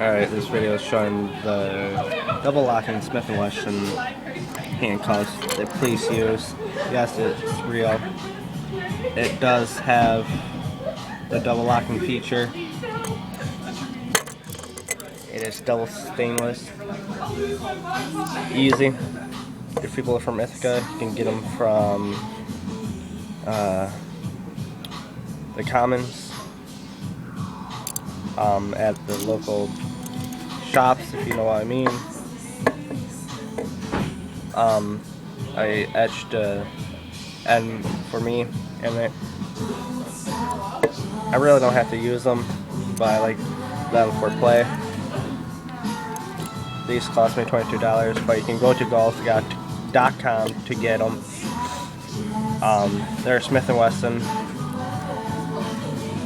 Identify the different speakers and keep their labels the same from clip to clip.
Speaker 1: Alright, this video is showing the double locking Smith & Wesson handcuffs that police use. Yes, it's real. It does have the double locking feature. It is double stainless. Easy. If people are from Ithaca, you can get them from the Commons at the local shops, if you know what I mean. I etched N for me in it. I really don't have to use them, but I like them for play. These cost me $22, but you can go to golf.com to get them. They're Smith & Wesson.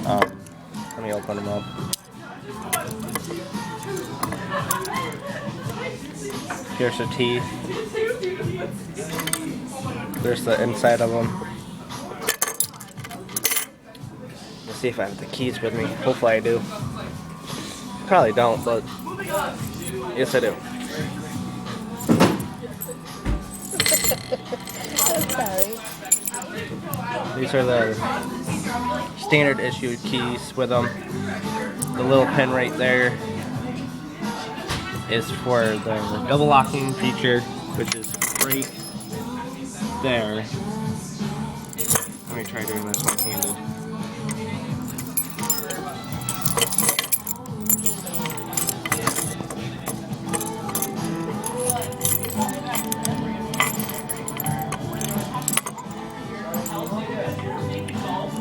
Speaker 1: Let me open them up. Here's the teeth. There's the inside of them. Let's see if I have the keys with me. Hopefully I do. Probably don't, but yes I do.
Speaker 2: I'm sorry.
Speaker 1: These are the standard issued keys with them. The little pin right there is for the double locking feature, which is right there. Let me try doing this one-handed.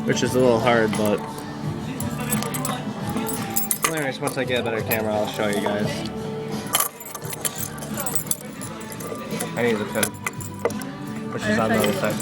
Speaker 1: Which is a little hard, but anyways, once I get a better camera, I'll show you guys. I need the pin, which is on the other side.